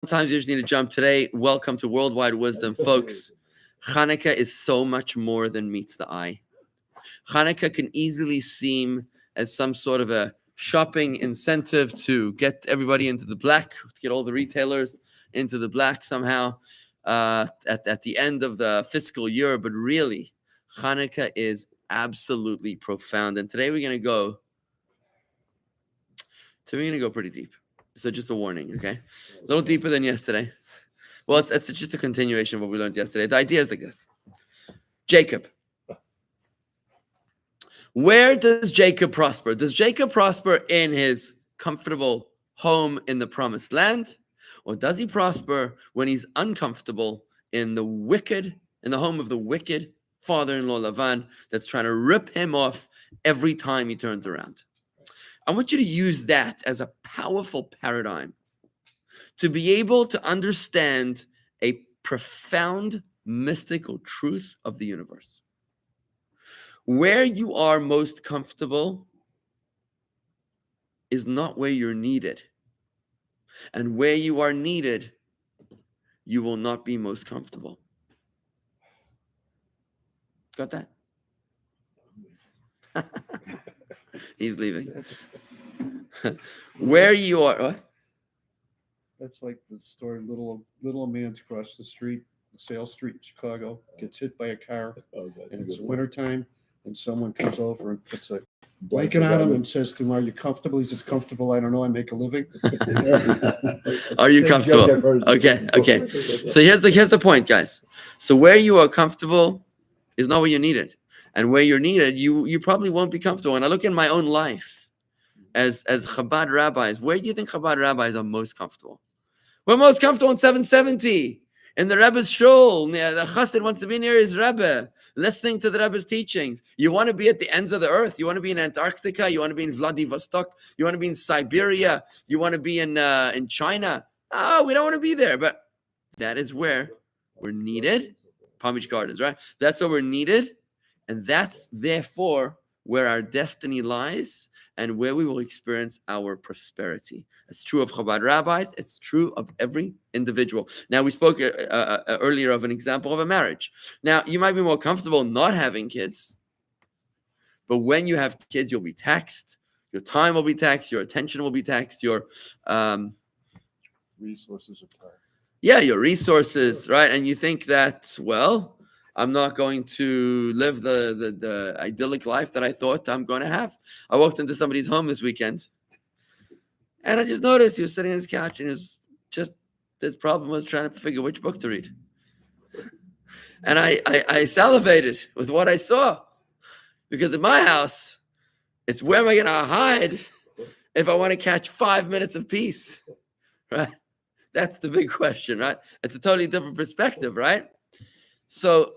Sometimes you just need to jump. Today, welcome to Worldwide Wisdom, folks. Chanukah is so much more than meets the eye. Chanukah can easily seem as some sort of a shopping incentive to get everybody into the black, to get all the retailers into the black somehow at the end of the fiscal year. But really, Chanukah is absolutely profound. And today we're going to go pretty deep. So just a warning, okay? A little deeper than yesterday. Well, it's just a continuation of what we learned yesterday. The idea is like this. Jacob. Where does Jacob prosper? Does Jacob prosper in his comfortable home in the promised land? Or does he prosper when he's uncomfortable in the home of the wicked father-in-law Lavan that's trying to rip him off every time he turns around? I want you to use that as a powerful paradigm to be able to understand a profound mystical truth of the universe. Where you are most comfortable is not where you're needed. And where you are needed, you will not be most comfortable. Got that? He's leaving. Where you are. What? That's like the story, little man's across the street, Sale Street in Chicago, gets hit by a car, and it's wintertime, and someone comes over and puts a blanket on him and says to him, "Are you comfortable?" He says, "Comfortable? I don't know. I make a living." Are you comfortable? Okay. So here's the point, guys. So where you are comfortable is not where you're needed. And where you're needed, you probably won't be comfortable. And I look in my own life as Chabad rabbis. Where do you think Chabad rabbis are most comfortable? We're most comfortable in 770 in the Rebbe's shul. The Chassid wants to be near his Rebbe, listening to the Rebbe's teachings. You want to be at the ends of the earth. You want to be in Antarctica. You want to be in Vladivostok. You want to be in Siberia. You want to be in China. Oh, we don't want to be there, but that is where we're needed. Palm Beach Gardens, right? That's where we're needed, and that's therefore where our destiny lies and where we will experience our prosperity. It's true of Chabad rabbis. It's true of every individual. Now, we spoke earlier of an example of a marriage. Now, you might be more comfortable not having kids, but when you have kids, you'll be taxed. Your time will be taxed. Your attention will be taxed. Your resources are taxed. Yeah, your resources, right? And you think that, well, I'm not going to live the idyllic life that I thought I'm going to have. I walked into somebody's home this weekend, and I just noticed he was sitting on his couch, and his problem was trying to figure which book to read. And I salivated with what I saw, because in my house, it's where am I going to hide if I want to catch 5 minutes of peace, right? That's the big question, right? It's a totally different perspective, right? So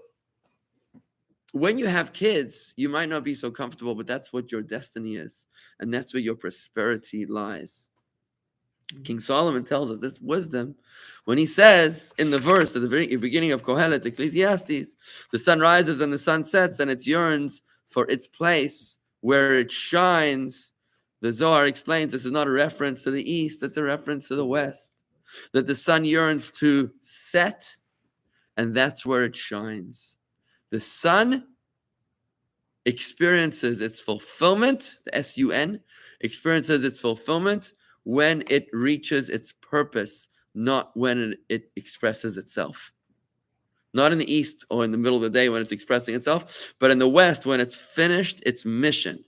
when you have kids, you might not be so comfortable, but that's what your destiny is. And that's where your prosperity lies. King Solomon tells us this wisdom when he says in the verse at the very beginning of Kohelet, Ecclesiastes, the sun rises and the sun sets and it yearns for its place where it shines. The Zohar explains this is not a reference to the east, it's a reference to the west. That the sun yearns to set, and that's where it shines. The sun experiences its fulfillment, the S-U-N, experiences its fulfillment when it reaches its purpose, not when it expresses itself. Not in the east or in the middle of the day when it's expressing itself, but in the west when it's finished its mission.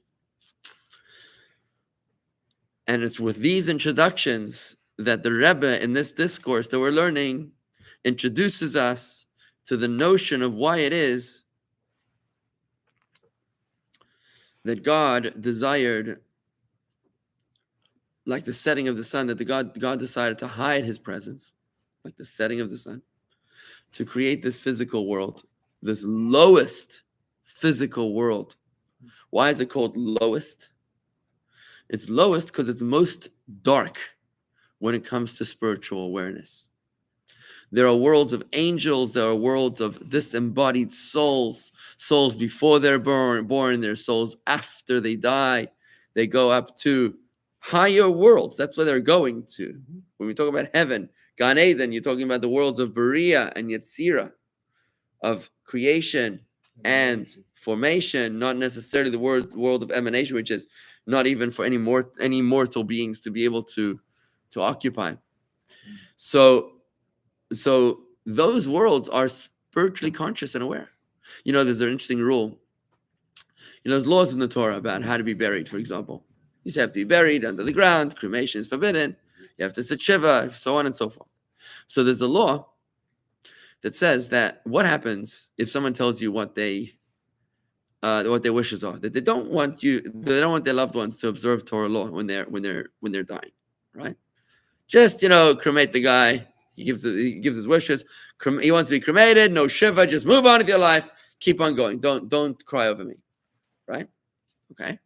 And it's with these introductions that the Rebbe in this discourse that we're learning introduces us to the notion of why it is that God desired, like the setting of the sun, that God decided to hide his presence, like the setting of the sun, to create this physical world, this lowest physical world. Why is it called lowest? It's lowest because it's most dark when it comes to spiritual awareness. There are worlds of angels, there are worlds of disembodied souls, souls before they're born, their souls after they die. They go up to higher worlds. That's where they're going to. When we talk about heaven, Gan Eden, you're talking about the worlds of Berea and Yetzirah, of creation and formation, not necessarily the world of emanation, which is not even for any mortal beings to be able to occupy. So those worlds are spiritually conscious and aware. There's an interesting rule. There's laws in the Torah about how to be buried, for example. You have to be buried under the ground. Cremation is forbidden. You have to sit shiva, so on and so forth. So there's a law that says that what happens if someone tells you what their wishes are, that they don't want their loved ones to observe Torah law when they're dying, right? Just cremate the guy. He gives his wishes. He wants to be cremated. No shiva. Just move on with your life. Keep on going. Don't cry over me, right? Okay.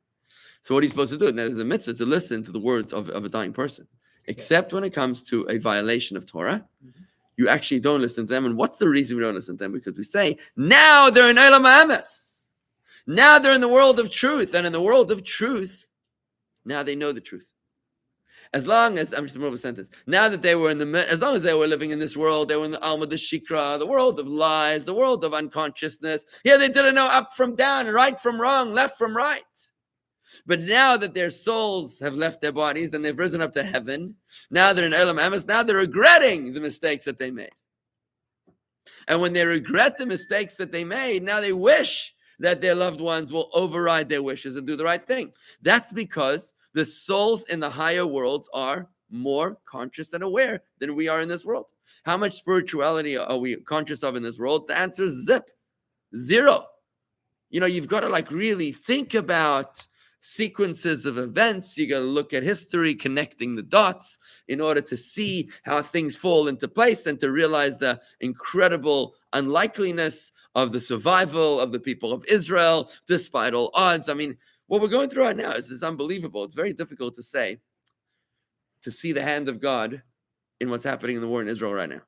So what are you supposed to do? Now, there's a mitzvah to listen to the words of a dying person, except when it comes to a violation of Torah. You actually don't listen to them. And what's the reason we don't listen to them? Because we say, now they're in Olam Ha'emes. Now they're in the world of truth. And in the world of truth, now they know the truth. As long as, I'm just in the middle of a sentence, now that they were as long as they were living in this world, they were in the Alma de Shikra, the world of lies, the world of unconsciousness. Yeah, they didn't know up from down, right from wrong, left from right. But now that their souls have left their bodies and they've risen up to heaven, now they're in Olam Ha'emes, now they're regretting the mistakes that they made. And when they regret the mistakes that they made, now they wish that their loved ones will override their wishes and do the right thing. That's because the souls in the higher worlds are more conscious and aware than we are in this world. How much spirituality are we conscious of in this world? The answer is zero. You've got to really think about sequences of events. You got to look at history, connecting the dots in order to see how things fall into place and to realize the incredible unlikeliness of the survival of the people of Israel despite all odds. I mean, what we're going through right now is unbelievable. It's very difficult to see the hand of God in what's happening in the war in Israel right now.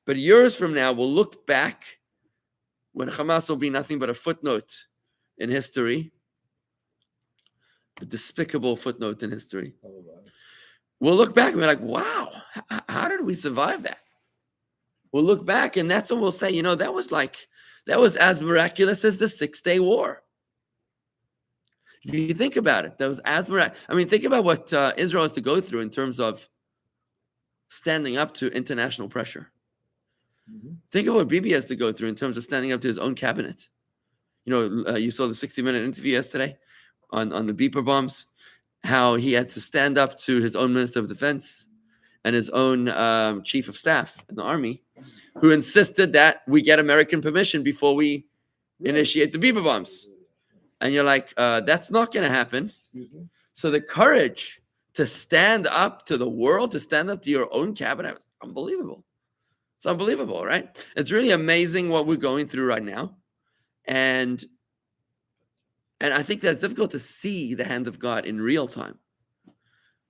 But years from now, we'll look back when Hamas will be nothing but a footnote in history, a despicable footnote in history. We'll look back and be like, wow, how did we survive that? We'll look back and that's when we'll say, that was as miraculous as the 6-Day War. If you think about it, that was as miraculous. I mean, think about what Israel has to go through in terms of standing up to international pressure. Think of what Bibi has to go through in terms of standing up to his own cabinet. You saw the 60-minute interview yesterday on the beeper bombs, how he had to stand up to his own Minister of Defense and his own Chief of Staff in the Army, who insisted that we get American permission before we initiate the beeper bombs. And you're like, that's not going to happen. So the courage to stand up to the world, to stand up to your own cabinet, it's unbelievable. It's unbelievable, right? It's really amazing what we're going through right now. And I think that's difficult to see the hand of God in real time.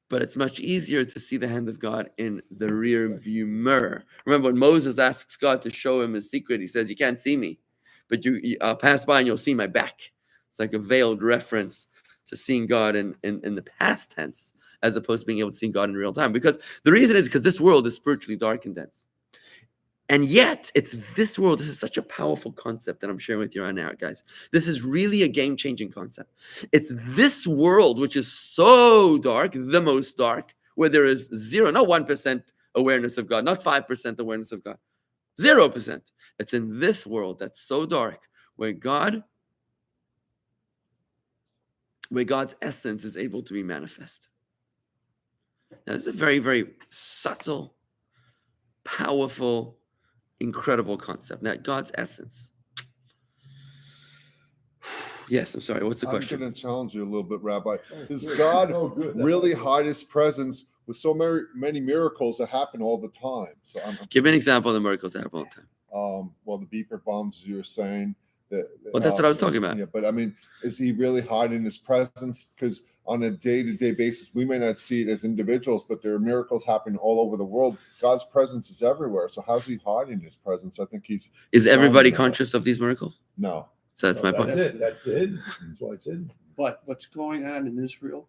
But it's much easier to see the hand of God in the rear view mirror. Remember when Moses asks God to show him his secret, he says, you can't see me, but I'll pass by and you'll see my back. It's like a veiled reference to seeing God in the past tense, as opposed to being able to see God in real time. Because the reason is because this world is spiritually dark and dense. And yet, it's this world. This is such a powerful concept that I'm sharing with you right now, guys. This is really a game-changing concept. It's this world which is so dark, the most dark, where there is zero, not 1% awareness of God, not 5% awareness of God, 0%. It's in this world that's so dark, where God's essence is able to be manifest. Now, this is a very, very subtle, powerful, incredible concept. That God's essence. Yes, I'm sorry. What's the question? I'm going to challenge you a little bit, Rabbi. Does God really hide his presence with so many miracles that happen all the time? So give me an example of the miracles that happen all the time. Well, the beeper bombs, you were saying. Well, that's what I was talking about. Yeah, but I mean, is he really hiding his presence? Because on a day-to-day basis, we may not see it as individuals, but there are miracles happening all over the world. God's presence is everywhere. So how's he hiding his presence? I think he's... Is everybody conscious of these miracles? No. So that's my point. That's it. That's why it's in. But what's going on in Israel,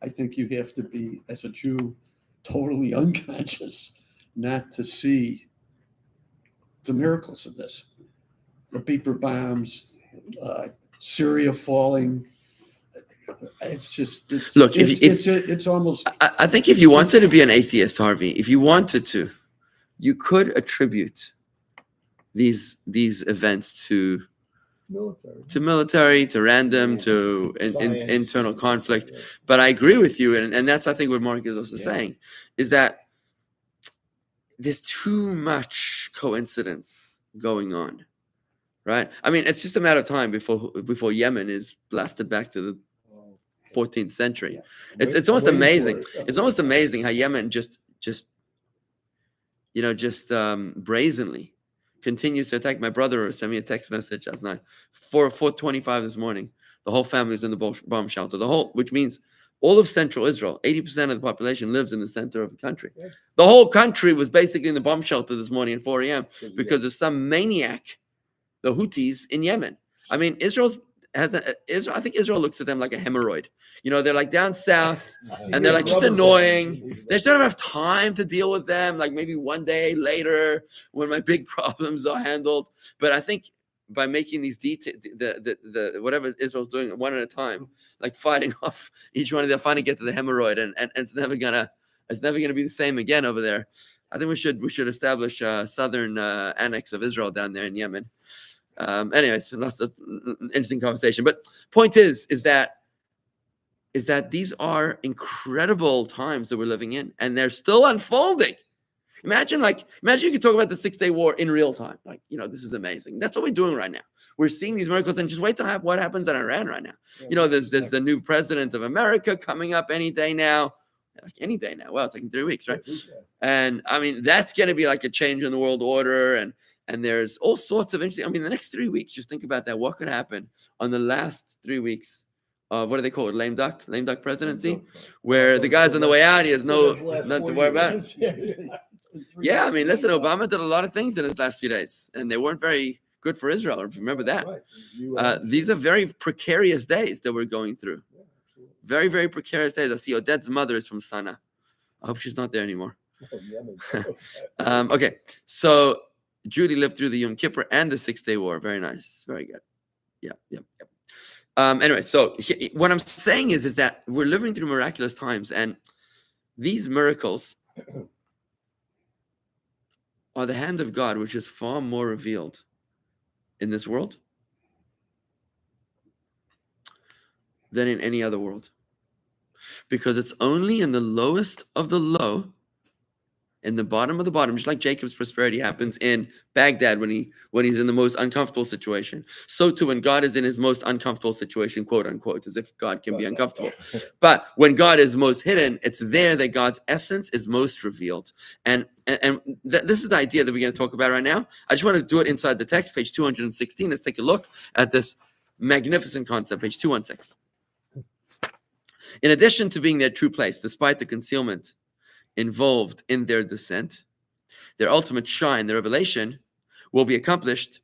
I think you have to be, as a Jew, totally unconscious not to see the miracles of this. The beeper bombs, Syria falling. It's just, Look, if it's almost, I think if you wanted to be an atheist, Harvey, if you wanted to, you could attribute these events to military, to random, to internal conflict. But I agree with you, and that's I think what Mark is also saying, is that there's too much coincidence going on, right? I mean, it's just a matter of time before Yemen is blasted back to the 14th century. It's almost amazing. It's almost amazing how Yemen just brazenly continues to attack. My brother sent me a text message last night, 4:25 this morning. The whole family is in the bomb shelter. Which means all of central Israel, 80% of the population lives in the center of the country. The whole country was basically in the bomb shelter this morning at 4 a.m. because of some maniac, the Houthis in Yemen. I mean, I think Israel looks at them like a hemorrhoid. They're like down south, and they're like just annoying. They just don't have time to deal with them. Like maybe one day later, when my big problems are handled. But I think by making these the whatever Israel's doing one at a time, like fighting off each one of them, finally get to the hemorrhoid, and it's never gonna be the same again over there. I think we should establish a southern annex of Israel down there in Yemen. Anyways, that's an interesting conversation. But point is that these are incredible times that we're living in, and they're still unfolding. Imagine you could talk about the 6-day war in real time. This is amazing. That's what we're doing right now. We're seeing these miracles, and just wait to have what happens in Iran right now. There's the new president of America coming up any day now. Like any day now. Well, it's like in 3 weeks, right? And I mean, that's going to be like a change in the world order, and there's all sorts of interesting. I mean, the next 3 weeks, just think about that. What could happen on the last 3 weeks of what do they call it? Lame duck presidency, where the guy's on the way out. He has nothing to worry about. Yeah, I mean, listen, Obama did a lot of things in his last few days, and they weren't very good for Israel. If you remember that. These are very precarious days that we're going through. Very, very precarious days. I see Odette's mother is from Sana. I hope she's not there anymore. Okay, so Judy lived through the Yom Kippur and the 6-day war. Very nice. Very good. Yeah. Anyway, so what I'm saying is that we're living through miraculous times, and these miracles are the hand of God, which is far more revealed in this world than in any other world. Because it's only in the lowest of the low, in the bottom of the bottom, just like Jacob's prosperity happens in Baghdad when he's in the most uncomfortable situation. So too when God is in his most uncomfortable situation, quote unquote, as if God can be uncomfortable. But when God is most hidden, it's there that God's essence is most revealed. And this is the idea that we're going to talk about right now. I just want to do it inside the text, page 216. Let's take a look at this magnificent concept, page 216. In addition to being their true place, despite the concealment involved in their descent, their ultimate shine, their revelation, will be accomplished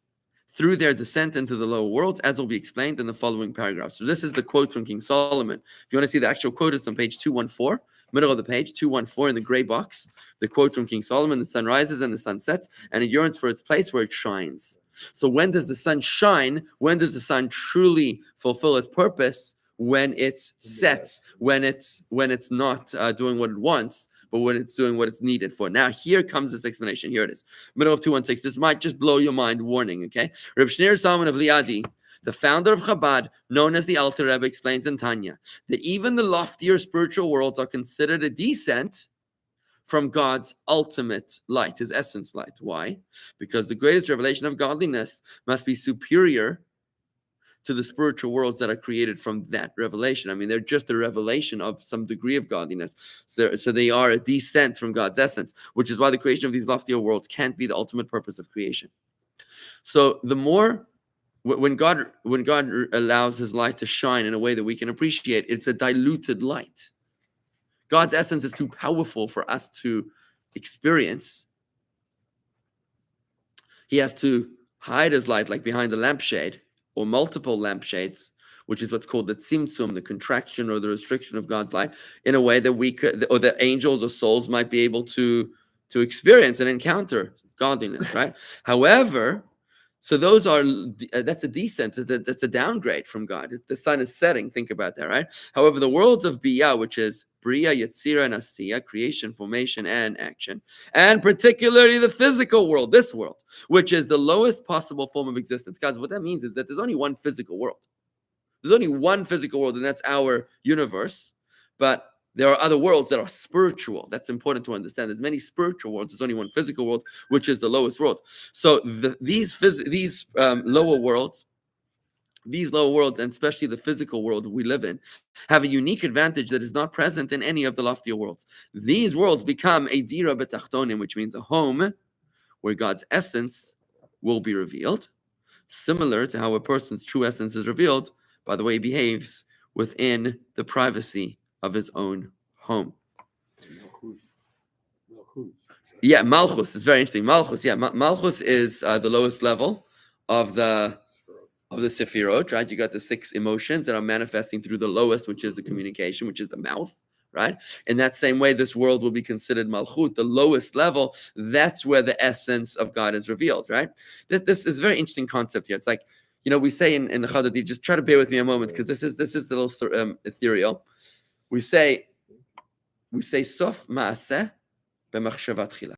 through their descent into the lower worlds, as will be explained in the following paragraphs. So this is the quote from King Solomon. If you want to see the actual quote, it's on page 214, middle of the page, 214 in the gray box. The quote from King Solomon: the sun rises and the sun sets, and it yearns for its place where it shines. So when does the sun shine? When does the sun truly fulfill its purpose? When it sets, when it's not doing what it wants, but when it's doing what it's needed for. Now, here comes this explanation. Here it is. Middle of 216. This might just blow your mind. Warning, okay? Reb Shneur Zalman of Liadi, the founder of Chabad, known as the Alter Rebbe, explains in Tanya that even the loftier spiritual worlds are considered a descent from God's ultimate light, his essence light. Why? Because the greatest revelation of godliness must be superior to the spiritual worlds that are created from that revelation. I mean, they're just a revelation of some degree of godliness. So they are a descent from God's essence, which is why the creation of these loftier worlds can't be the ultimate purpose of creation. So the more, when God allows his light to shine in a way that we can appreciate, it's a diluted light. God's essence is too powerful for us to experience. He has to hide his light like behind a lampshade, or multiple lampshades, which is what's called the tzimtzum, the contraction or the restriction of God's light, in a way that we could, or the angels or souls might be able to to experience and encounter godliness, right? However, so those are, that's a descent, that's a downgrade from God. The sun is setting, think about that, right? However, the worlds of Biyah, which is Bria, Yetzira, and Asiya, creation, formation, and action, and particularly the physical world, this world, which is the lowest possible form of existence. Guys, what that means is that there's only one physical world. There's only one physical world, and that's our universe. But there are other worlds that are spiritual. That's important to understand. There's many spiritual worlds. There's only one physical world, which is the lowest world. So these lower worlds, and especially the physical world we live in, have a unique advantage that is not present in any of the loftier worlds. These worlds become a dira betachtonim, which means a home where God's essence will be revealed, similar to how a person's true essence is revealed by the way he behaves within the privacy of his own home. Yeah, Malchus is very interesting. Malchus, yeah, Malchus is the lowest level of the Sefirot, right? You got the 6 emotions that are manifesting through the lowest, which is the communication, which is the mouth, right? In that same way, this world will be considered Malchut, the lowest level. That's where the essence of God is revealed, right? This is a very interesting concept here. It's like, we say in Chadadi, just try to bear with me a moment, because this is a little ethereal. We say Sof Maaseh b'machshavat chila.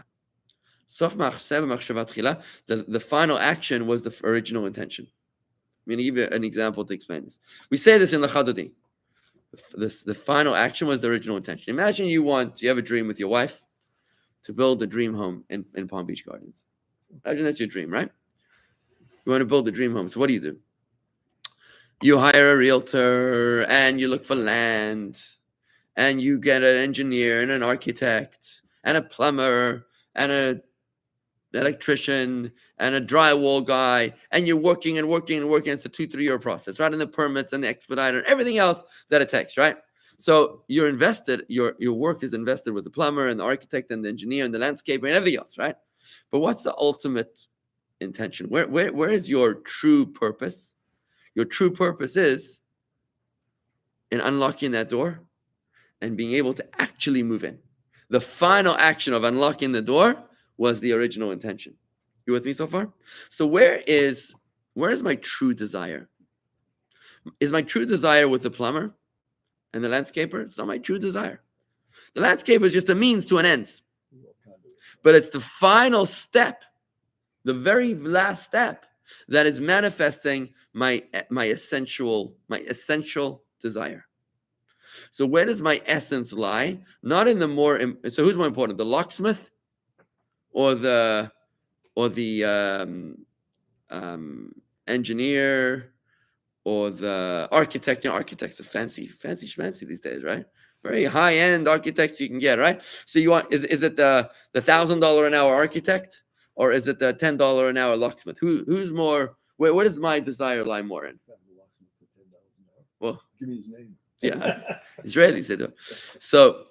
Sof Maaseh b'machshavat chila. The final action was the original intention. I'm going to give you an example to explain this. We say this in the Chadadi. The final action was the original intention. Imagine you have a dream with your wife to build a dream home in Palm Beach Gardens. Imagine that's your dream, right? You want to build a dream home. So what do? You hire a realtor and you look for land and you get an engineer and an architect and a plumber and an electrician and a drywall guy, and you're working and working and working. It's a 2-3 year process, right? And the permits and the expediter and everything else that it takes, right? So you're invested, your work is invested with the plumber and the architect and the engineer and the landscaper and everything else, right? But what's the ultimate intention? Where is your true purpose? Your true purpose is in unlocking that door and being able to actually move in. The final action of unlocking the door was the original intention. You with me so far? So where is my true desire? Is my true desire with the plumber and the landscaper? It's not my true desire. The landscaper is just a means to an end. But it's the final step, the very last step, that is manifesting my essential desire. So where does my essence lie? Not in the so who's more important, the locksmith or the engineer or the architect? Architects are fancy schmancy these days, right? Very high-end architects you can get, right? So you want, is it the $1,000 an hour architect, or is it the $10 an hour locksmith? Who's more? Where does my desire lie more in? Well, give me his name. Yeah, Israelis they do. So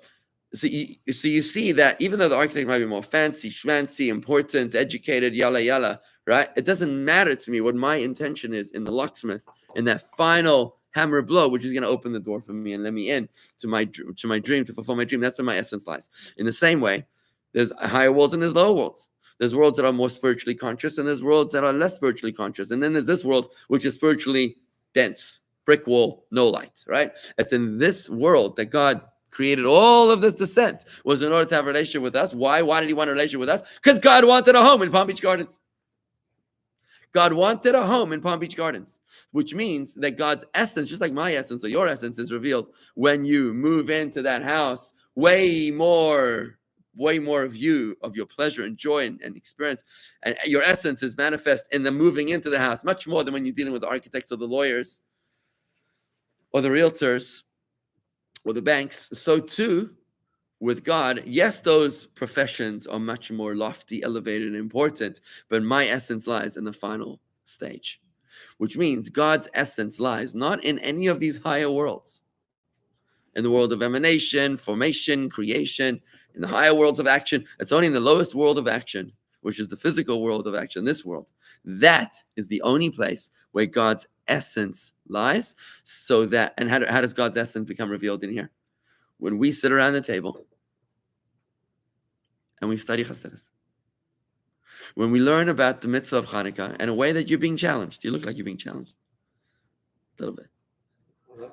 you see that even though the architect might be more fancy, schmancy, important, educated, yalla, right? It doesn't matter to me what my intention is in the locksmith, in that final hammer blow, which is going to open the door for me and let me in to my dream, to fulfill my dream. That's where my essence lies. In the same way, there's higher worlds and there's lower worlds. There's worlds that are more spiritually conscious and there's worlds that are less spiritually conscious. And then there's this world, which is spiritually dense, brick wall, no light, right? It's in this world that God created all of this descent, was in order to have a relationship with us. Why? Why did he want a relationship with us? Because God wanted a home in Palm Beach Gardens. God wanted a home in Palm Beach Gardens, which means that God's essence, just like my essence or your essence, is revealed when you move into that house. Way more of you, of your pleasure and joy and experience. And your essence is manifest in the moving into the house, much more than when you're dealing with the architects or the lawyers or the realtors or the banks. So too, with God, yes, those professions are much more lofty, elevated, and important, but my essence lies in the final stage, which means God's essence lies not in any of these higher worlds. In the world of emanation, formation, creation, in the higher worlds of action, it's only in the lowest world of action, which is the physical world of action, this world. That is the only place where God's essence lies. So that, and how does God's essence become revealed in here? When we sit around the table and we study Chassidus. When we learn about the mitzvah of Chanukah in a way that you're being challenged, you look like you're being challenged a little bit.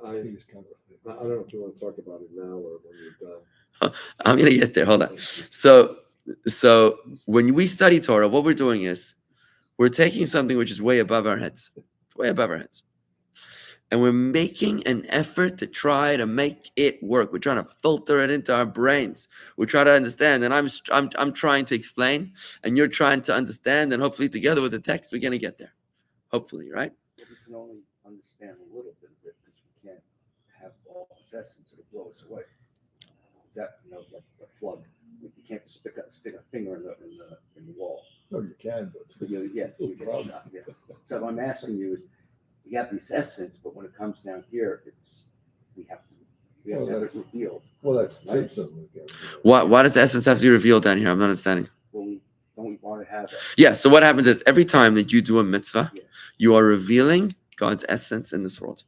I think it's kind of, I don't know if you want to talk about it now or when you're done. I'm going to get there. Hold on. So when we study Torah, what we're doing is we're taking something which is way above our heads. It's way above our heads. And we're making an effort to try to make it work. We're trying to filter it into our brains. We're trying to understand. And I'm trying to explain, and you're trying to understand. And hopefully together with the text, we're going to get there. Hopefully, right? We can only understand a little bit of it because we can't have all its essence or blow us away. Is that, like a plug? You can't just stick a finger in the wall. No, you can, but You get a shot. Yeah. So what I'm asking you is, we have this essence, but when it comes down here, we have to have it revealed. well, that's Right. something. Why does the essence have to be revealed down here? I'm not understanding. Well, don't we want to have it? Yeah, so what happens is every time that you do a mitzvah, Yeah. you are revealing God's essence in this world.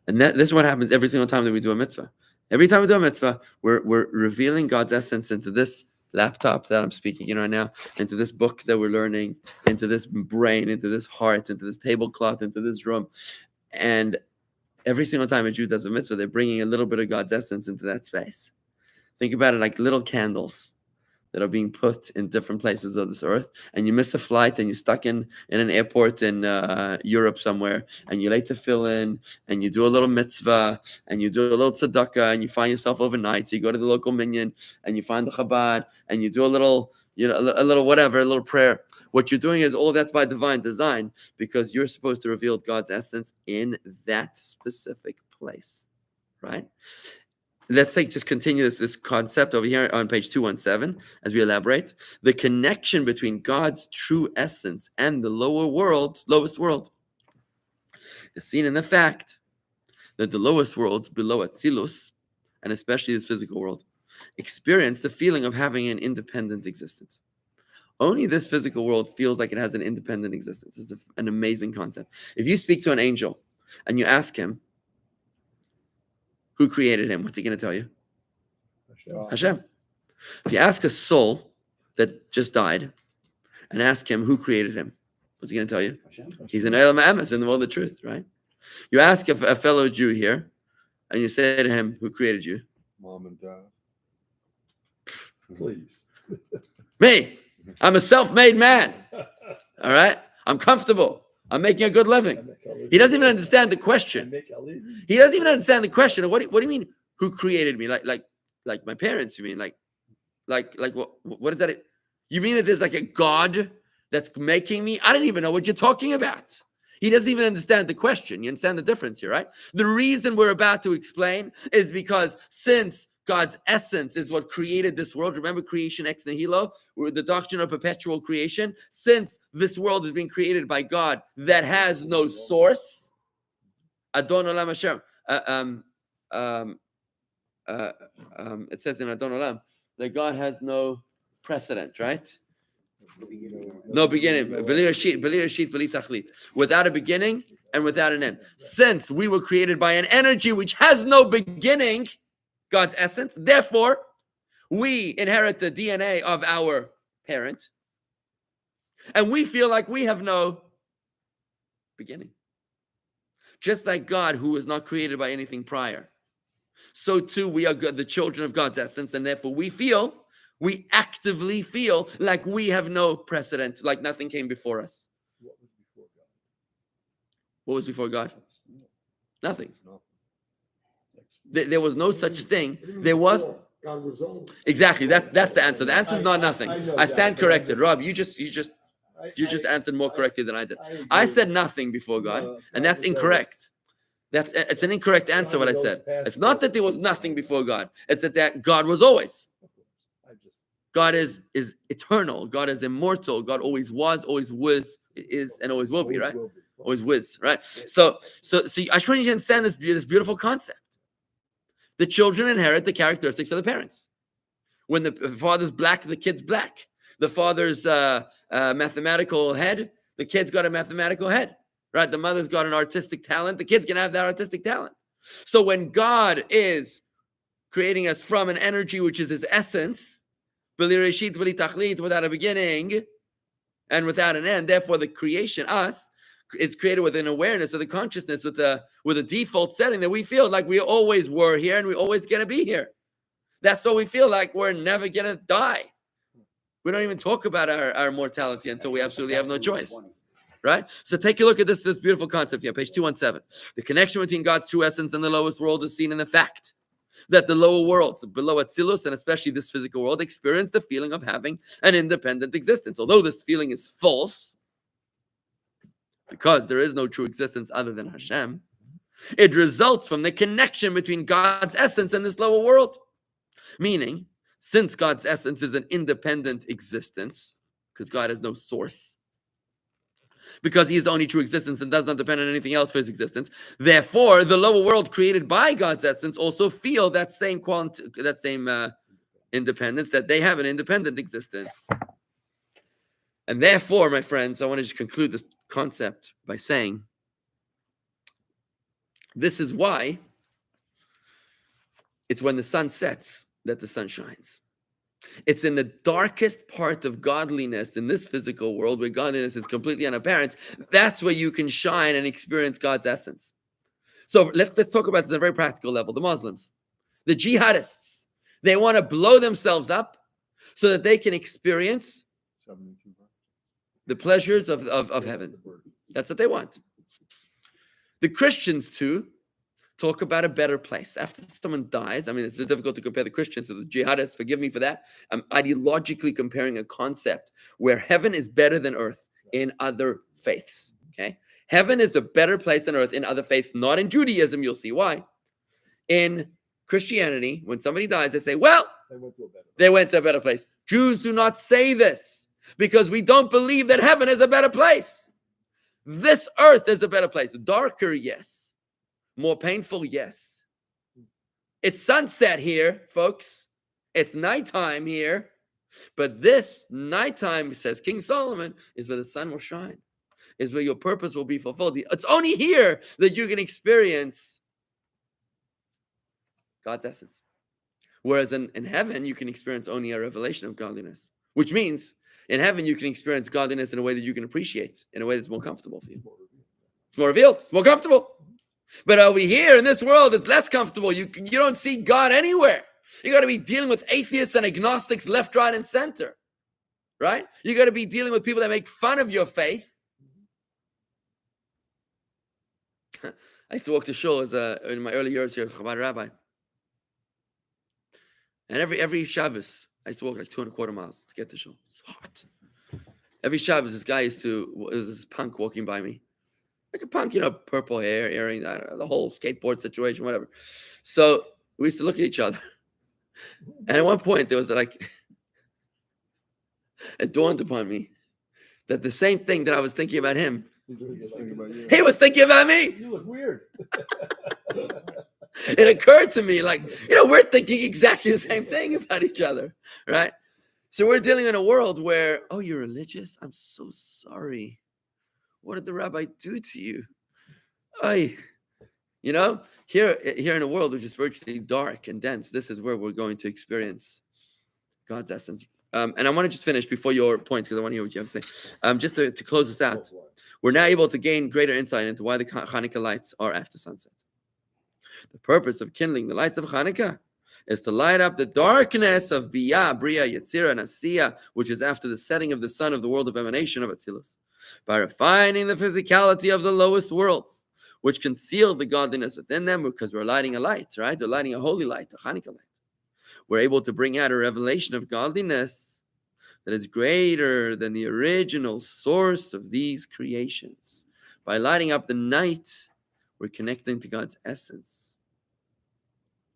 And this is what happens every single time that we do a mitzvah. Every time we do a mitzvah, we're revealing God's essence into this laptop that I'm speaking in right now, into this book that we're learning, into this brain, into this heart, into this tablecloth, into this room. And every single time a Jew does a mitzvah, they're bringing a little bit of God's essence into that space. Think about it like little candles that are being put in different places of this earth, and you miss a flight and you're stuck in an airport in Europe somewhere, and you're late to fill in, and you do a little mitzvah, and you do a little tzedakah, and you find yourself overnight. So you go to the local minyan, and you find the Chabad, and you do a little, a little whatever, a little prayer. What you're doing is all that's by divine design, because you're supposed to reveal God's essence in that specific place, right? Let's just continue this concept over here on page 217 as we elaborate. The connection between God's true essence and the lowest world, is seen in the fact that the lowest worlds below Atzilus, and especially this physical world, experience the feeling of having an independent existence. Only this physical world feels like it has an independent existence. It's an amazing concept. If you speak to an angel and you ask him, who created him? What's he going to tell you? Hashem. If you ask a soul that just died and ask him who created him, what's he going to tell you? Hashem? He's an Elam Emes in the world of truth, right? You ask a fellow Jew here and you say to him, who created you? Mom and dad. Please. Me. I'm a self-made man. All right? I'm comfortable. I'm making a good living. He doesn't even understand the question. He doesn't even understand the question of what do you mean? Who created me? Like my parents? You mean like what is that? You mean that there's like a God that's making me? I don't even know what you're talking about. He doesn't even understand the question. You understand the difference here, right? The reason we're about to explain is because since God's essence is what created this world. Remember creation ex nihilo, the doctrine of perpetual creation. Since this world is being created by God that has no source, Adon Olam Hashem. It says in Adon Olam that God has no precedent, right? No beginning. Without a beginning and without an end. Since we were created by an energy which has no beginning, God's essence. Therefore, we inherit the DNA of our parent, and we feel like we have no beginning. Just like God, who was not created by anything prior, so too we are the children of God's essence, and therefore we actively feel like we have no precedent, like nothing came before us. What was before God? Nothing. There was no such thing. There was God was old. exactly that's the answer. The answer is not nothing. I stand corrected, Rob. You just answered more correctly than I did. I said nothing before God, and that's incorrect. It's an incorrect answer. What I said. It's not that there was nothing before God. It's that God was always. God is eternal. God is immortal. God always was, is, and always will be. Right? Always was. Right? So I just want you to understand this beautiful concept. The children inherit the characteristics of the parents. When the father's black, the kid's black. The father's mathematical head, the kid's got a mathematical head, right? The mother's got an artistic talent, the kid's going to have that artistic talent. So when God is creating us from an energy which is his essence, B'li reshit, b'li tachlit, without a beginning and without an end. Therefore, the creation, us, is created with an awareness of the consciousness, with a default setting that we feel like we always were here and we always gonna be here. That's what we feel like. We're never gonna die. We don't even talk about our mortality until we absolutely have no choice. Right? So take a look at this beautiful concept here, page 217. The connection between God's true essence and the lowest world is seen in the fact that the lower worlds, below Atzilus, and especially this physical world, experience the feeling of having an independent existence. Although this feeling is false, because there is no true existence other than Hashem, it results from the connection between God's essence and this lower world. Meaning, since God's essence is an independent existence, because God has no source, because he is the only true existence and does not depend on anything else for his existence, therefore, the lower world created by God's essence also feel that same independence, that they have an independent existence. And therefore, my friends, I want to just conclude this concept by saying, this is why it's when the sun sets that the sun shines. It's in the darkest part of godliness in this physical world, where godliness is completely unapparent. That's where you can shine and experience God's essence. So let's talk about this on a very practical level. The Muslims, the jihadists, they want to blow themselves up so that they can experience the pleasures of heaven. That's what they want. The Christians too talk about a better place. After someone dies, I mean, it's difficult to compare the Christians to the jihadists. Forgive me for that. I'm ideologically comparing a concept where heaven is better than earth in other faiths. Okay? Heaven is a better place than earth in other faiths, not in Judaism. You'll see why. In Christianity, when somebody dies, they say, well, they went to a better place. Jews do not say this because we don't believe that heaven is a better place. This earth is a better place. Darker, yes. More painful, yes. It's sunset here, folks. It's nighttime here. But this nighttime, says King Solomon, is where the sun will shine, is where your purpose will be fulfilled. It's only here that you can experience God's essence. Whereas in heaven, you can experience only a revelation of godliness, which means in heaven, you can experience godliness in a way that you can appreciate, in a way that's more comfortable for you. It's more revealed. It's more comfortable. But over here in this world, it's less comfortable. You don't see God anywhere. You got to be dealing with atheists and agnostics left, right, and center. Right? You got to be dealing with people that make fun of your faith. I used to walk to shul in my early years here, Chabad Rabbi. And every Shabbos, I used to walk like 2.25 miles to get to shul. It's hot. Every Shabbos, this punk walking by me. Like a punk, purple hair, earring, the whole skateboard situation, whatever. So we used to look at each other. And at one point, there was it dawned upon me that the same thing that I was thinking about him, he was thinking about me. You look weird. It occurred to me, we're thinking exactly the same thing about each other, right? So we're dealing in a world where, oh, you're religious? I'm so sorry. What did the rabbi do to you? Here in a world which is virtually dark and dense, this is where we're going to experience God's essence. And I want to just finish before your point, because I want to hear what you have to say. Just to close this out, we're now able to gain greater insight into why the Chanukah lights are after sunset. The purpose of kindling the lights of Chanukah is to light up the darkness of Biyah, Bria, Yetzirah, and Asiyah, which is after the setting of the sun of the world of emanation of Atzilus, by refining the physicality of the lowest worlds, which conceal the godliness within them, because we're lighting a light, right? We're lighting a holy light, a Chanukah light. We're able to bring out a revelation of godliness that is greater than the original source of these creations. By lighting up the night, we're connecting to God's essence,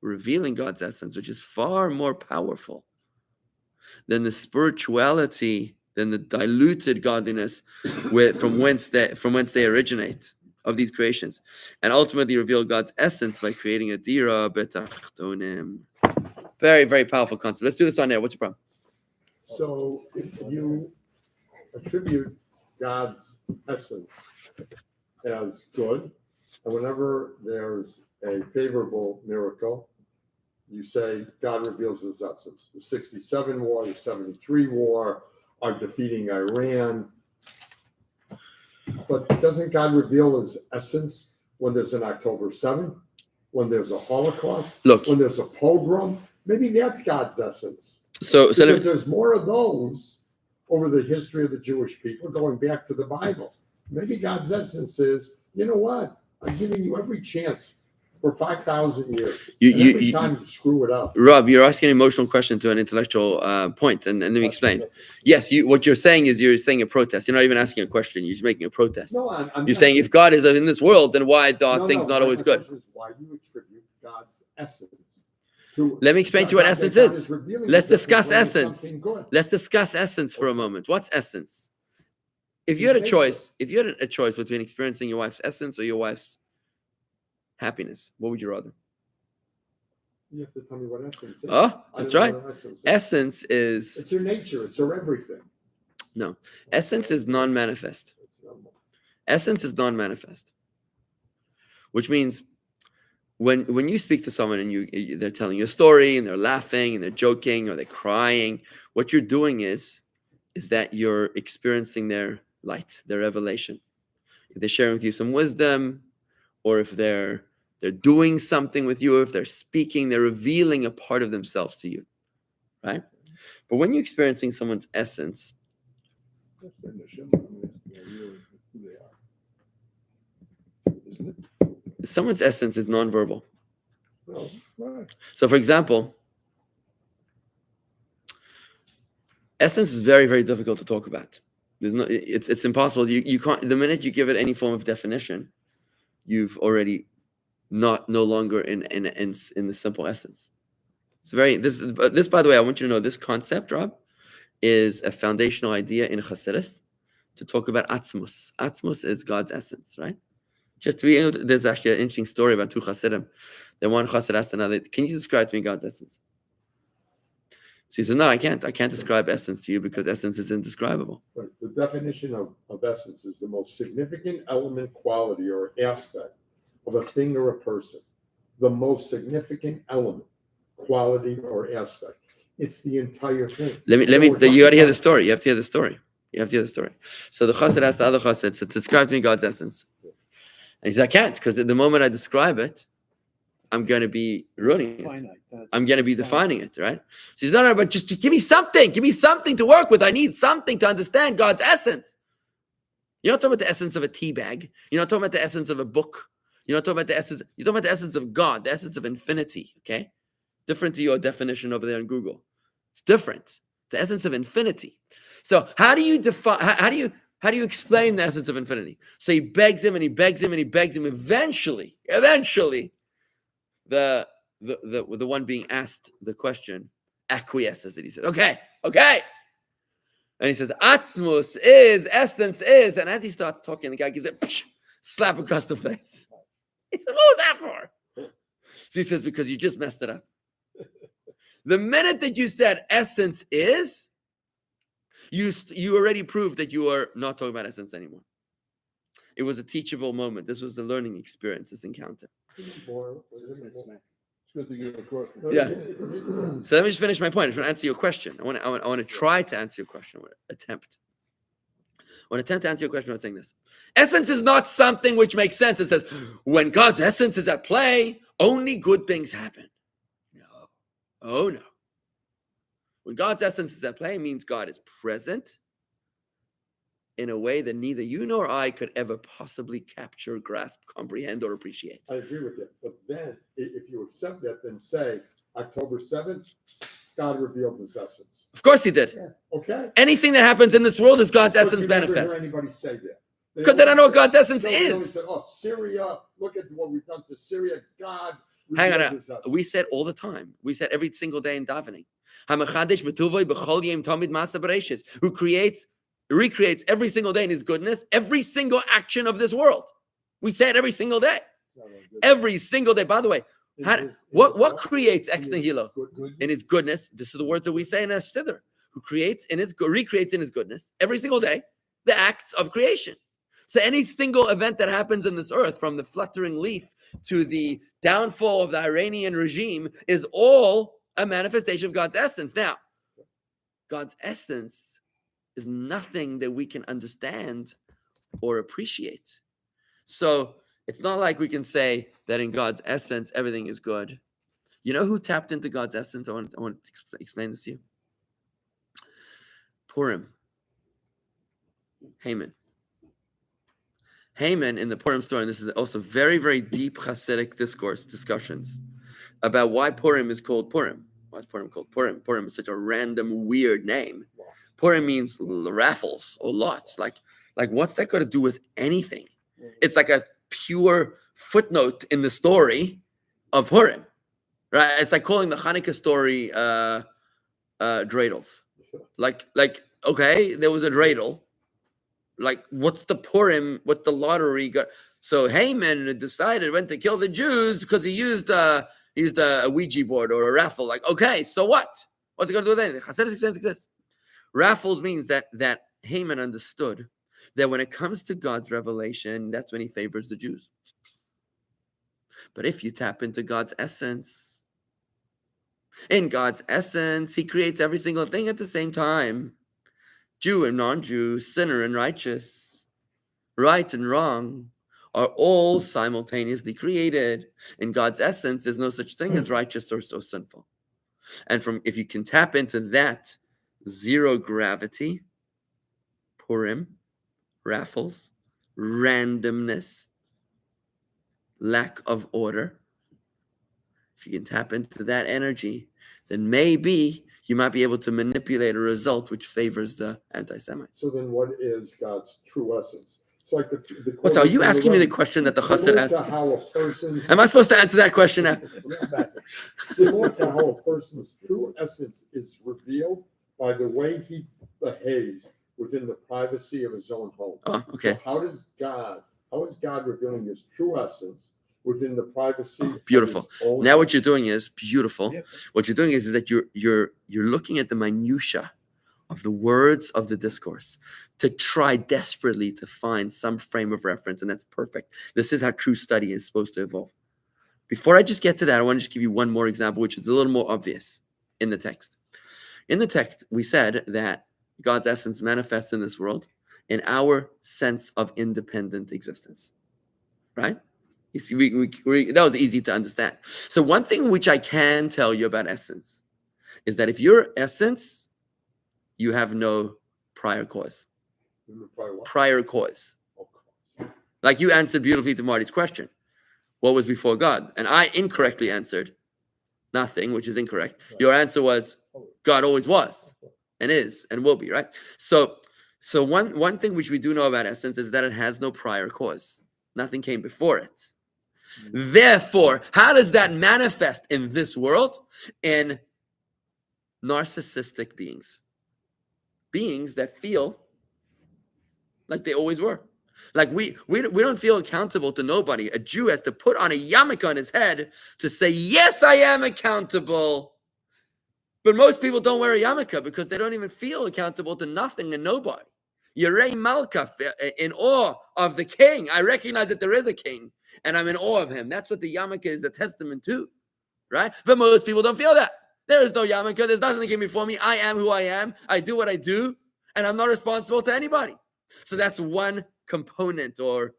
revealing God's essence, which is far more powerful than the spirituality, than the diluted godliness from whence they originate of these creations, and ultimately reveal God's essence by creating a dira betachtonim. Very, very powerful concept. Let's do this on air. What's your problem? So if you attribute God's essence as good, and whenever there's a favorable miracle, You say God reveals his essence. The 67 war, the 73 war are defeating Iran. But doesn't God reveal his essence when there's an October 7th, when there's a Holocaust, Look, when there's a pogrom? Maybe that's God's essence. so Because there's more of those over the history of the Jewish people going back to the Bible. Maybe God's essence is, you know what? I'm giving you every chance for 5,000 years. Every time you screw it up. Rob, you're asking an emotional question to an intellectual point, and let me explain. Yes, what you're saying is you're saying a protest. You're not even asking a question. You're just making a protest. No, I'm you're saying if God is in this world, then why are things not always good? Why do you attribute God's essence to? Let me explain to you what essence is. Let's discuss essence. Let's discuss essence for a moment. What's essence? If you had a choice, between experiencing your wife's essence or your wife's happiness, what would you rather? You have to tell me what essence is. Oh, that's right. Essence is. It's your nature. It's your everything. No, essence is non-manifest. Essence is non-manifest, which means when you speak to someone and they're telling you a story and they're laughing and they're joking or they're crying, what you're doing is that you're experiencing their light, their revelation. If they're sharing with you some wisdom, or if they're doing something with you, or if they're speaking, they're revealing a part of themselves to you, right? But when you're experiencing someone's essence, someone's essence is nonverbal. So, for example, essence is very, very difficult to talk about. It's impossible. You can't. The minute you give it any form of definition, you've already no longer in the simple essence. It's very this. By the way, I want you to know this concept, Rob, is a foundational idea in Chassidus to talk about Atzmus. Atzmus is God's essence, right? Just to be able to, there's actually an interesting story about two Chassidim. Then one Chassid asked another, "Can you describe to me God's essence?" So he says, "No, I can't. I can't describe essence to you because essence is indescribable." Right. The definition of essence is the most significant element, quality, or aspect of a thing or a person. The most significant element, quality, or aspect. It's the entire thing. Let me. You got to hear the story. You have to hear the story. So the Chassid asked the other Chassid, "So describe to me God's essence." And he said, "I can't, because at the moment I describe it, I'm going to be ruining it. I'm going to be defining it, right?" So he's no, but just give me something. Give me something to work with. I need something to understand God's essence. You're not talking about the essence of a tea bag. You're not talking about the essence of a book. You're not talking about the essence. You're talking about the essence of God, the essence of infinity, okay? Different to your definition over there in Google. It's different. The essence of infinity. So how do you define, how do you explain the essence of infinity? So he begs him and he begs him and he begs him. Eventually, the one being asked the question acquiesces it. He says, okay. And he says, Atzmus is, essence is. And as he starts talking, the guy gives it slap across the face. He said, what was that for? So he says, because you just messed it up. The minute that you said essence is, you already proved that you are not talking about essence anymore. It was a teachable moment. This was a learning experience, this encounter. Yeah. So let me just finish my point. I just want to answer your question. I want to try to answer your question. I want to attempt to answer your question by saying this. Essence is not something which makes sense. It says, when God's essence is at play, only good things happen. No. Oh, no. When God's essence is at play, it means God is present in a way that neither you nor I could ever possibly capture, grasp, comprehend, or appreciate. I agree with you. But then, if you accept that, then say, October 7th, God revealed his essence. Of course he did. Yeah. Okay. Anything that happens in this world is God's essence manifest. Never hear anybody say that. Because they don't know what God's essence is. Say, oh, Syria, look at what we've done to Syria. God hang on. We said all the time. We said every single day in davening. Who recreates every single day in his goodness, every single action of this world. We say it every single day. Every single day. By the way, what creates ex nihilo in his goodness? This is the word that we say in a siddur. Who recreates in his goodness every single day the acts of creation. So any single event that happens in this earth, from the fluttering leaf to the downfall of the Iranian regime is all a manifestation of God's essence. Now, God's essence is nothing that we can understand or appreciate. So it's not like we can say that in God's essence, everything is good. You know who tapped into God's essence? I want to explain this to you. Purim. Haman. Haman in the Purim story, and this is also very, very deep Hasidic discussions about why Purim is called Purim. Why is Purim called Purim? Purim is such a random, weird name. Purim means raffles or lots. Like what's that got to do with anything? It's like a pure footnote in the story of Purim, right? It's like calling the Chanukah story dreidels. Like, okay, there was a dreidel. Like, what's the Purim? What's the lottery? So Haman decided went to kill the Jews because he used a Ouija board or a raffle. Like, okay, so what? What's it going to do with anything? Chassidus explains like this. Raffles means that Haman understood that when it comes to God's revelation, that's when he favors the Jews. But if you tap into God's essence, in God's essence, he creates every single thing at the same time. Jew and non-Jew, sinner and righteous, right and wrong are all simultaneously created. In God's essence, there's no such thing as righteous or so sinful. And if you can tap into that zero gravity, Purim, raffles, randomness, lack of order, if you can tap into that energy, then maybe you might be able to manipulate a result which favors the anti-Semites. So then what is God's true essence? It's like the What's are you asking me the question that the chassid asked? How a person, Am I supposed to answer that question now? similar to how a person's true essence is revealed by the way he behaves within the privacy of his own home. Oh, okay. So how is God revealing his true essence within the privacy? Oh, beautiful. Of his own Now home? what you're doing is beautiful. Yeah. What you're doing is that you're looking at the minutia of the words of the discourse to try desperately to find some frame of reference, and that's perfect. This is how true study is supposed to evolve. Before I just get to that, I want to just give you one more example, which is a little more obvious in the text. In the text, we said that God's essence manifests in this world in our sense of independent existence, right? You see, that was easy to understand. So one thing which I can tell you about essence is that if you're essence, you have no prior cause. Prior cause. Like you answered beautifully to Marty's question. What was before God? And I incorrectly answered nothing, which is incorrect. Your answer was God always was and is and will be, right? So one thing which we do know about essence is that it has no prior cause. Nothing came before it. Therefore, how does that manifest in this world? In narcissistic beings. Beings that feel like they always were. Like we don't feel accountable to nobody. A Jew has to put on a yarmulke on his head to say, yes, I am accountable. But most people don't wear a yarmulke because they don't even feel accountable to nothing and nobody. Yerei Malka, in awe of the king. I recognize that there is a king, and I'm in awe of him. That's what the yarmulke is a testament to, right? But most people don't feel that. There is no yarmulke. There's nothing that came before me. I am who I am. I do what I do, and I'm not responsible to anybody. So that's one component, or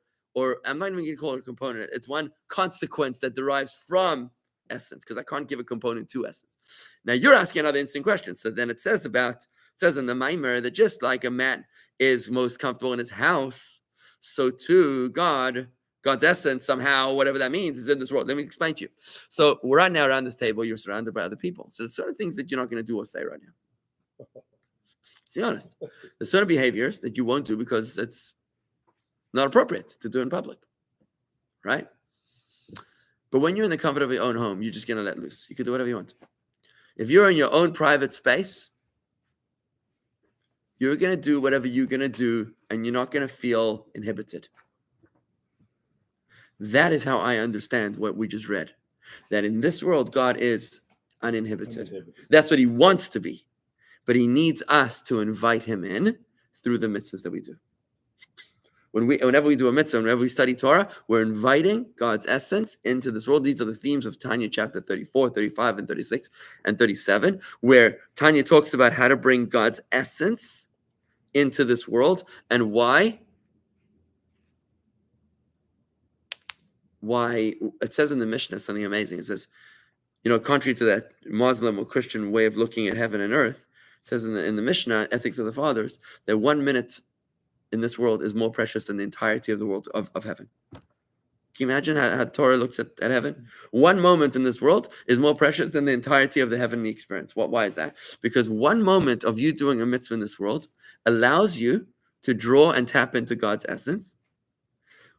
I'm not even going to call it a component. It's one consequence that derives from essence, because I can't give a component to essence. Now you're asking another interesting question. So then it says in the Maimer that just like a man is most comfortable in his house, so too God's essence somehow, whatever that means, is in this world. Let me explain to you. So we're right now around this table. You're surrounded by other people. So there's certain things that you're not going to do or say right now. To be honest, there's certain behaviors that you won't do because it's not appropriate to do in public, right? But when you're in the comfort of your own home, you're just going to let loose. You can do whatever you want. If you're in your own private space, you're going to do whatever you're going to do, and you're not going to feel inhibited. That is how I understand what we just read. That in this world, God is uninhibited. That's what he wants to be. But he needs us to invite him in through the mitzvahs that we do. Whenever we do a mitzvah, whenever we study Torah, we're inviting God's essence into this world. These are the themes of Tanya chapter 34, 35, and 36, and 37, where Tanya talks about how to bring God's essence into this world and why. Why it says in the Mishnah something amazing. It says, contrary to that Muslim or Christian way of looking at heaven and earth, it says in the Mishnah, Ethics of the Fathers, that 1 minute in this world is more precious than the entirety of the world of heaven. Can you imagine how Torah looks at heaven? 1 moment in this world is more precious than the entirety of the heavenly experience. Why is that? Because 1 moment of you doing a mitzvah in this world allows you to draw and tap into God's essence.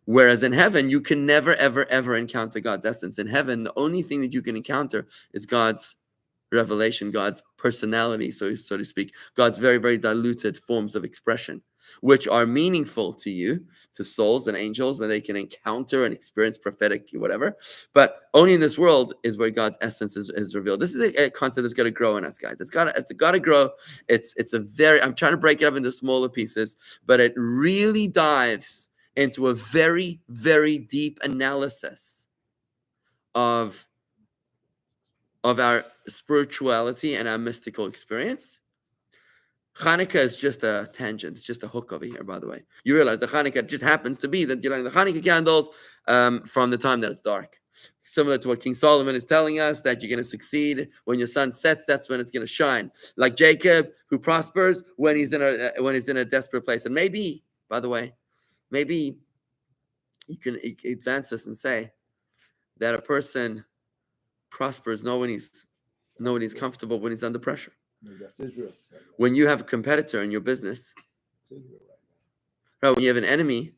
Whereas in heaven, you can never, ever, ever encounter God's essence. In heaven, the only thing that you can encounter is God's revelation, God's personality, so to speak, God's very, very diluted forms of expression, which are meaningful to you, to souls and angels, where they can encounter and experience prophetic whatever. But only in this world is where God's essence is revealed. This is a concept that's got to grow in us, guys. It's got to grow. I'm trying to break it up into smaller pieces, but it really dives into a very, very deep analysis of our spirituality and our mystical experience. Chanukah is just a tangent. It's just a hook over here, by the way. You realize the Chanukah just happens to be that you're lighting the Chanukah candles from the time that it's dark. Similar to what King Solomon is telling us, that you're going to succeed when your sun sets. That's when it's going to shine. Like Jacob, who prospers when he's in a desperate place. And maybe, by the way, maybe you can advance this and say that a person prospers not when he's comfortable, when he's under pressure. That's Israel. When you have a competitor in your business, right? When you have an enemy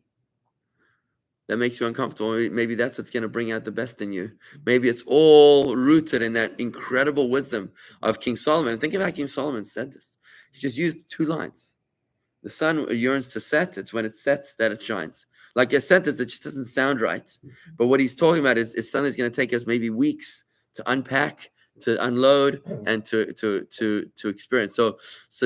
that makes you uncomfortable, maybe that's what's going to bring out the best in you. Maybe it's all rooted in that incredible wisdom of King Solomon. Think about how King Solomon said this. He just used 2 lines. The sun yearns to set. It's when it sets that it shines. Like a sentence that just doesn't sound right. But what he's talking about is something that's going to take us maybe weeks to unpack, to unload, and to experience. So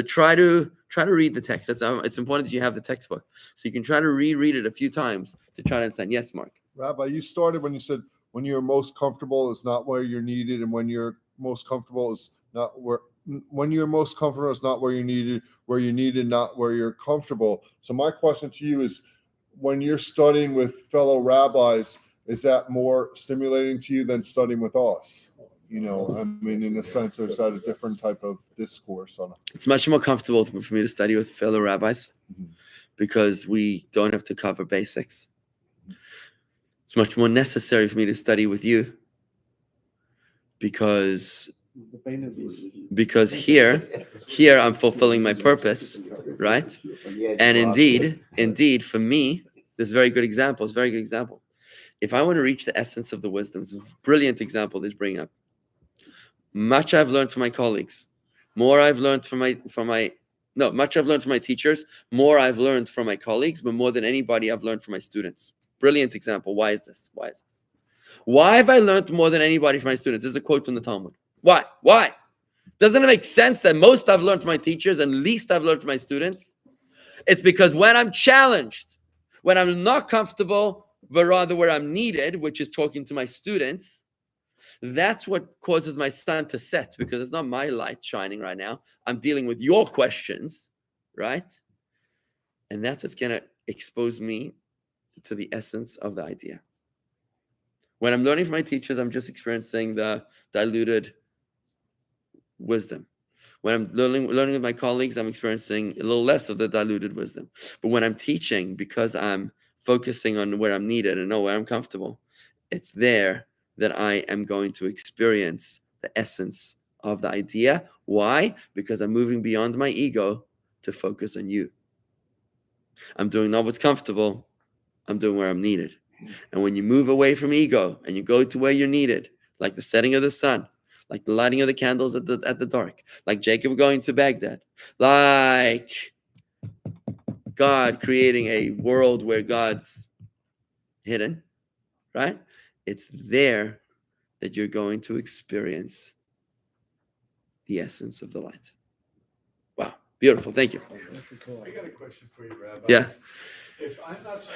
try to read the text. It's important that you have the textbook, so you can try to reread it a few times to try to understand. Yes, Mark. Rabbi, you started when you said when you're most comfortable is not where you're needed, and when you're most comfortable is not where. When you're most comfortable is not where you're needed, not where you're comfortable. So my question to you is, when you're studying with fellow rabbis, is that more stimulating to you than studying with us? In a sense, there's that a different type of discourse on it. It's much more comfortable for me to study with fellow rabbis because we don't have to cover basics. It's much more necessary for me to study with you because here I'm fulfilling my purpose, right? And indeed, for me, this is a very good example. It's a very good example. If I want to reach the essence of the wisdom, it's a brilliant example that bring up. Much I've learned from my colleagues, more I've learned much I've learned from my teachers, more I've learned from my colleagues, but more than anybody I've learned from my students. Brilliant example. Why is this? Why have I learned more than anybody from my students? This is a quote from the Talmud. Why? Doesn't it make sense that most I've learned from my teachers and least I've learned from my students? It's because when I'm challenged, when I'm not comfortable, but rather where I'm needed, which is talking to my students, that's what causes my sun to set, because it's not my light shining right now. I'm dealing with your questions, right? And that's what's going to expose me to the essence of the idea. When I'm learning from my teachers, I'm just experiencing the diluted wisdom. When I'm learning with my colleagues, I'm experiencing a little less of the diluted wisdom. But when I'm teaching, because I'm focusing on where I'm needed and know where I'm comfortable, it's there that I am going to experience the essence of the idea. Why? Because I'm moving beyond my ego to focus on you. I'm doing not what's comfortable, I'm doing where I'm needed. And when you move away from ego and you go to where you're needed, like the setting of the sun, like the lighting of the candles at the dark, like Jacob going to Baghdad, like God creating a world where God's hidden, right? It's there that you're going to experience the essence of the light. Wow, beautiful. Thank you. I got a question for you, Rabbi. Yeah. if I'm not